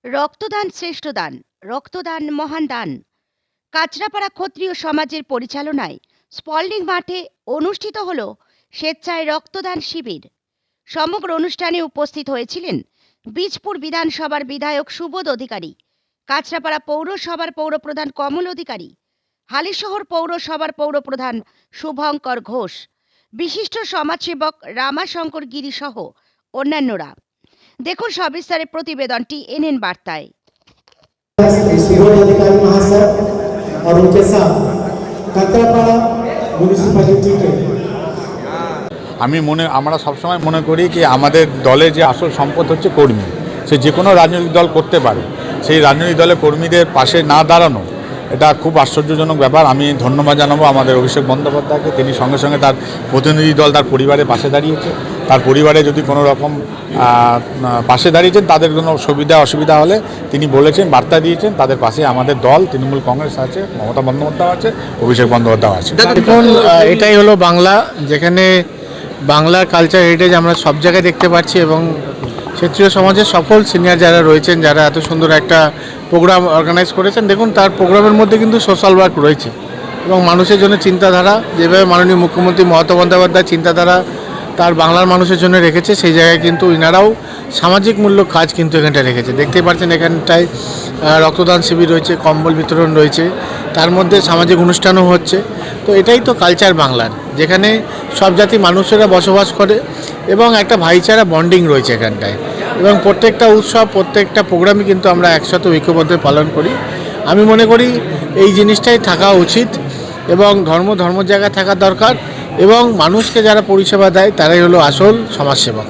রক্তদান শ্রেষ্ঠ দান, রক্তদান মহান দান। কাঁচরাপাড়া ক্ষত্রিয় সমাজের পরিচালনায় স্পল্ডিং মাঠে অনুষ্ঠিত হল স্বেচ্ছায় রক্তদান শিবির। সমগ্র অনুষ্ঠানে উপস্থিত হয়েছিলেন বীজপুর বিধানসভার বিধায়ক সুবোধ অধিকারী, কাঁচরাপাড়া পৌরসভার পৌরপ্রধান কমল অধিকারী, হালিশহর পৌরসভার পৌরপ্রধান শুভঙ্কর ঘোষ, বিশিষ্ট সমাজসেবক রামাশঙ্কর গিরি সহ অন্যান্যরা। देखो सविस्तारे प्रतिवेदनटी एनएन बार्ताয়। सुबोध अधिकारी महाशय और उनके साथ कांकरापाड़ा म्यूनिसिपैलिटी के আমরা সবসময় মনে করি কি আমাদের দলে যে আসল সম্পদ হচ্ছে কর্মী। সে যে কোনো রাজনৈতিক দল করতে পারে, সেই রাজনৈতিক দলের কর্মীদের পাশে না দাঁড়ানো এটা খুব আশ্চর্যজনক ব্যাপার। আমি ধন্যবাদ জানাবো আমাদের অভিষেক বন্দ্যোপাধ্যায়কে। তিনি সঙ্গে সঙ্গে তার প্রতিনিধি দল তার পরিবারের পাশে দাঁড়িয়েছে। তার পরিবারে যদি কোনো রকম পাশে দাঁড়িয়েছেন, তাদের কোনো সুবিধা অসুবিধা হলে তিনি বলেছেন, বার্তা দিয়েছেন তাদের পাশে আমাদের দল তৃণমূল কংগ্রেস আছে, মমতা বন্দ্যোপাধ্যায় আছে, অভিষেক বন্দ্যোপাধ্যায় আছে। দেখুন, এটাই হলো বাংলা, যেখানে বাংলার কালচার হেরিটেজ আমরা সব জায়গায় দেখতে পাচ্ছি এবং ক্ষত্রিয় সমাজের সকল সিনিয়র যারা রয়েছেন, যারা এত সুন্দর একটা প্রোগ্রাম অর্গানাইজ করেছেন, দেখুন তার প্রোগ্রামের মধ্যে কিন্তু সোশ্যাল ওয়ার্ক রয়েছে এবং মানুষের জন্য চিন্তাধারা, যেভাবে মাননীয় মুখ্যমন্ত্রী মমতা বন্দ্যোপাধ্যায় চিন্তাধারা তার বাংলার মানুষের জন্য রেখেছে, সেই জায়গায় কিন্তু ইনারাও সামাজিক মূল্য কাজ কিন্তু এখানটায় রেখেছে। দেখতেই পাচ্ছেন এখানটায় রক্তদান শিবির রয়েছে, কম্বল বিতরণ রয়েছে, তার মধ্যে সামাজিক অনুষ্ঠানও হচ্ছে। তো এটাই তো কালচার বাংলার, যেখানে সব জাতি মানুষেরা বসবাস করে এবং একটা ভাইচারা বন্ডিং রয়েছে এখানটায়, এবং প্রত্যেকটা উৎসব প্রত্যেকটা প্রোগ্রামই কিন্তু আমরা একসাথে ঐক্যবদ্ধ পালন করি। আমি মনে করি এই জিনিসটাই থাকা উচিত এবং ধর্ম জায়গায় থাকা দরকার, এবং মানুষকে যারা পরিষেবা দেয় তারাই হলো আসল সমাজসেবক।